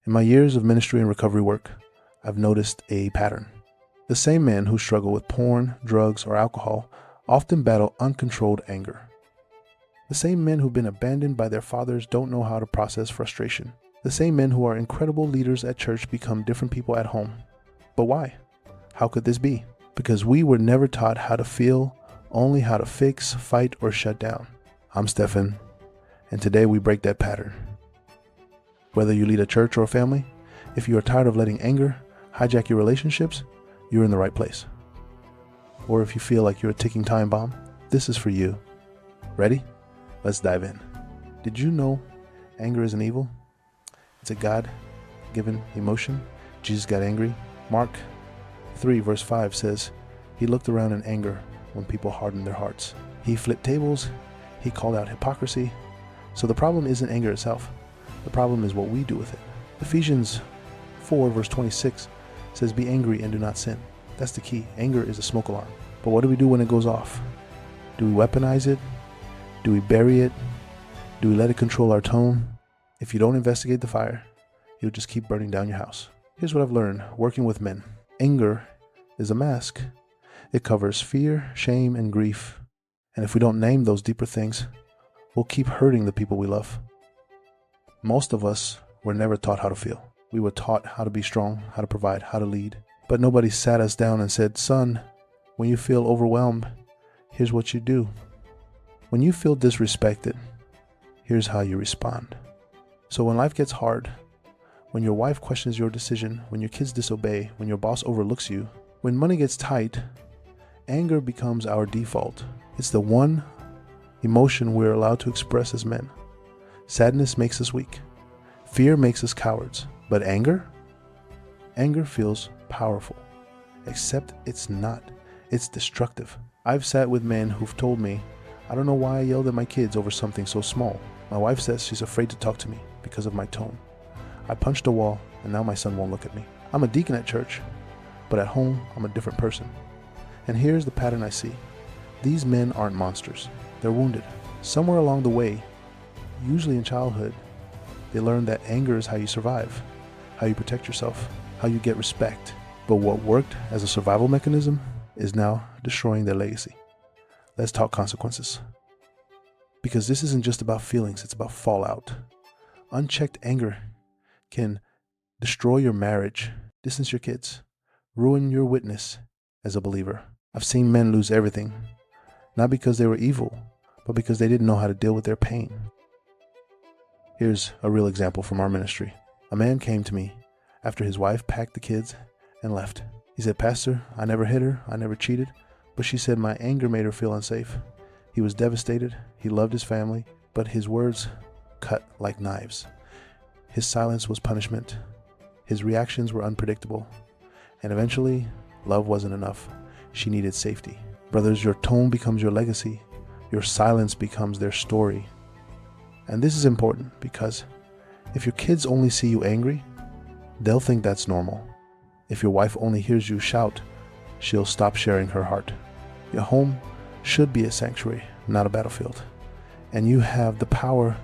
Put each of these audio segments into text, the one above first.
In my years of ministry and recovery work, I've noticed a pattern. The same men who struggle with porn, drugs, or alcohol often battle uncontrolled anger. The same men who've been abandoned by their fathers don't know how to process frustration. The same men who are incredible leaders at church become different people at home. But why? How could this be? Because we were never taught how to feel, only how to fix, fight, or shut down. I'm Stefan, and today we break that pattern. Whether you lead a church or a family, if you are tired of letting anger hijack your relationships, you're in the right place. Or if you feel like you're a ticking time bomb, this is for you. Ready? Let's dive in. Did you know anger isn't evil? It's a God-given emotion. Jesus got angry. Mark 3 verse 5 says, he looked around in anger when people hardened their hearts. He flipped tables. He called out hypocrisy. So the problem isn't anger itself. The problem is what we do with it. Ephesians 4 verse 26 says, be angry and do not sin. That's the key. Anger is a smoke alarm. But what do we do when it goes off? Do we weaponize it? Do we bury it? Do we let it control our tone? If you don't investigate the fire, you'll just keep burning down your house. Here's what I've learned working with men. Anger is a mask. It covers fear, shame, and grief. And if we don't name those deeper things, we'll keep hurting the people we love. Most of us were never taught how to feel. We were taught how to be strong, how to provide, how to lead. But nobody sat us down and said, son, when you feel overwhelmed, here's what you do. When you feel disrespected, here's how you respond. So when life gets hard, when your wife questions your decision, when your kids disobey, when your boss overlooks you, when money gets tight, anger becomes our default. It's the one emotion we're allowed to express as men. Sadness makes us weak. Fear makes us cowards. But anger feels powerful. Except it's not. It's destructive. I've sat with men who've told me, I don't know why I yelled at my kids over something so small. My wife says she's afraid to talk to me because of my tone. I punched a wall and now my son won't look at me. I'm a deacon at church, but at home I'm a different person. And here's the pattern I see. These men aren't monsters. They're wounded. Somewhere along the way, usually in childhood, they learn that anger is how you survive, how you protect yourself, how you get respect. But what worked as a survival mechanism is now destroying their legacy. Let's talk consequences. Because this isn't just about feelings, it's about fallout. Unchecked anger can destroy your marriage, distance your kids, ruin your witness as a believer. I've seen men lose everything, not because they were evil, but because they didn't know how to deal with their pain. Here's a real example from our ministry. A man came to me after his wife packed the kids and left. He said, Pastor, I never hit her, I never cheated, but she said my anger made her feel unsafe. He was devastated. He loved his family, but his words cut like knives. His silence was punishment. His reactions were unpredictable. And eventually, love wasn't enough. She needed safety. Brothers, your tone becomes your legacy. Your silence becomes their story. And this is important because if your kids only see you angry, they'll think that's normal. If your wife only hears you shout, she'll stop sharing her heart. Your home should be a sanctuary, not a battlefield. And you have the power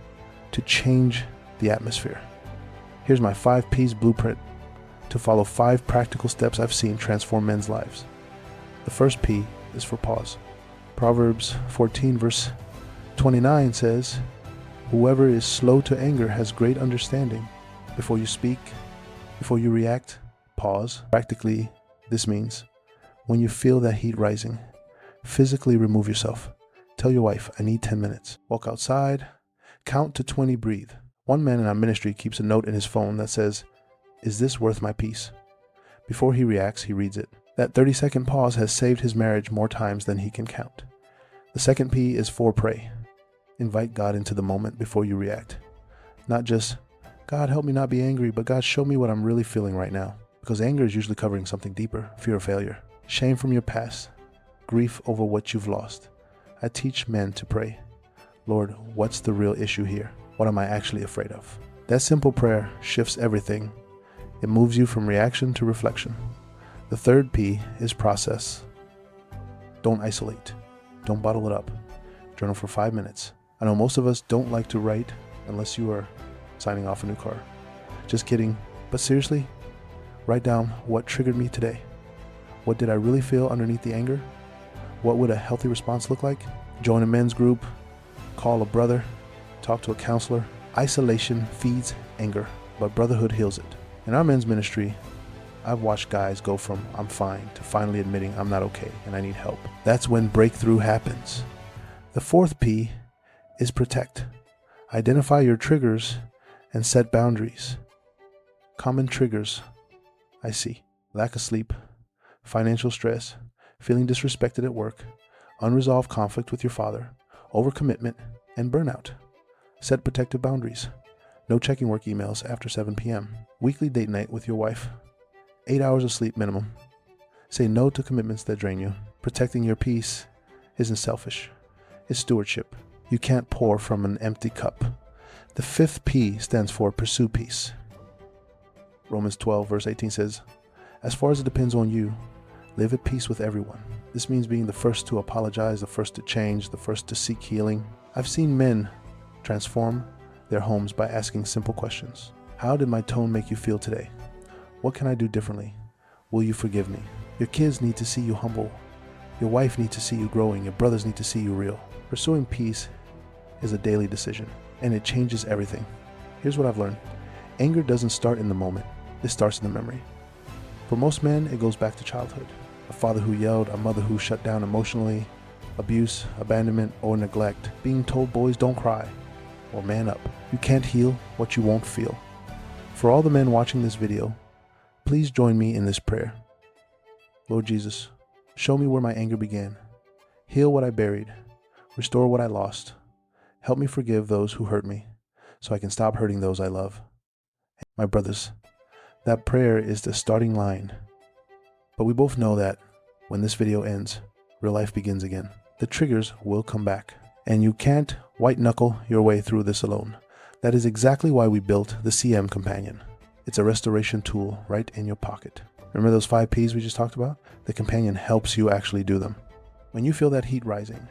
to change the atmosphere. Here's my 5 P's blueprint to follow 5 practical steps I've seen transform men's lives. The first P is for pause. Proverbs 14 verse 29 says, whoever is slow to anger has great understanding. Before you speak, before you react, pause. Practically, this means when you feel that heat rising, physically remove yourself. Tell your wife, I need 10 minutes. Walk outside, count to 20, breathe. One man in our ministry keeps a note in his phone that says, is this worth my peace? Before he reacts, he reads it. That 30-second pause has saved his marriage more times than he can count. The second P is for pray. Invite God into the moment before you react. Not just, God, help me not be angry, but God, show me what I'm really feeling right now. Because anger is usually covering something deeper, fear of failure, shame from your past, grief over what you've lost. I teach men to pray, Lord, what's the real issue here? What am I actually afraid of? That simple prayer shifts everything. It moves you from reaction to reflection. The third P is process. Don't isolate. Don't bottle it up. Journal for 5 minutes. I know most of us don't like to write unless you are signing off a new car. Just kidding. But seriously, write down what triggered me today. What did I really feel underneath the anger? What would a healthy response look like? Join a men's group, call a brother, talk to a counselor. Isolation feeds anger, but brotherhood heals it. In our men's ministry, I've watched guys go from I'm fine to finally admitting I'm not okay and I need help. That's when breakthrough happens. The fourth P is protect. Identify your triggers and set boundaries. Common triggers I see: lack of sleep, financial stress, feeling disrespected at work, unresolved conflict with your father, overcommitment, and burnout. Set protective boundaries. No checking work emails after 7 p.m. Weekly date night with your wife. 8 hours of sleep minimum. Say no to commitments that drain you. Protecting your peace isn't selfish. It's stewardship. You can't pour from an empty cup. The fifth P stands for pursue peace. Romans 12 verse 18 says, as far as it depends on you, live at peace with everyone. This means being the first to apologize, the first to change, the first to seek healing. I've seen men transform their homes by asking simple questions. How did my tone make you feel today? What can I do differently? Will you forgive me? Your kids need to see you humble. Your wife needs to see you growing. Your brothers need to see you real. Pursuing peace is a daily decision, and it changes everything. Here's what I've learned. Anger doesn't start in the moment. It starts in the memory. For most men, it goes back to childhood. A father who yelled, a mother who shut down emotionally, abuse, abandonment, or neglect, being told boys don't cry, or man up. You can't heal what you won't feel. For all the men watching this video, please join me in this prayer. Lord Jesus, show me where my anger began. Heal what I buried. Restore what I lost. Help me forgive those who hurt me, so I can stop hurting those I love. My brothers, that prayer is the starting line. But we both know that when this video ends, real life begins again. The triggers will come back, and you can't white knuckle your way through this alone. That is exactly why we built the CM Companion. It's a restoration tool right in your pocket. Remember those 5 Ps we just talked about? The Companion helps you actually do them. When you feel that heat rising,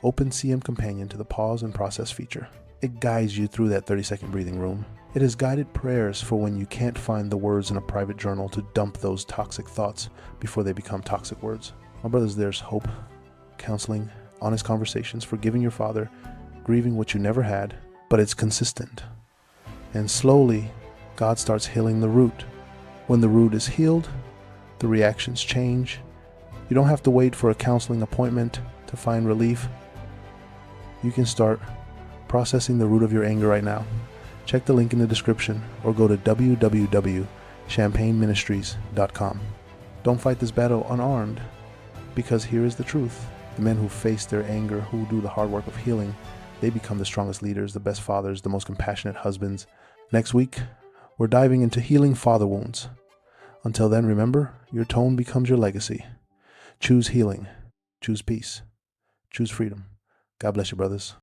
open CM Companion to the pause and process feature. It guides you through that 30-second breathing room. It has guided prayers for when you can't find the words in a private journal to dump those toxic thoughts before they become toxic words. My brothers, there's hope, counseling, honest conversations, forgiving your father, grieving what you never had, but it's consistent. And slowly, God starts healing the root. When the root is healed, the reactions change. You don't have to wait for a counseling appointment to find relief. You can start processing the root of your anger right now. Check the link in the description or go to www.champagneministries.com. Don't fight this battle unarmed, because here is the truth. The men who face their anger, who do the hard work of healing, they become the strongest leaders, the best fathers, the most compassionate husbands. Next week, we're diving into healing father wounds. Until then, remember, your tone becomes your legacy. Choose healing. Choose peace. Choose freedom. God bless you, brothers.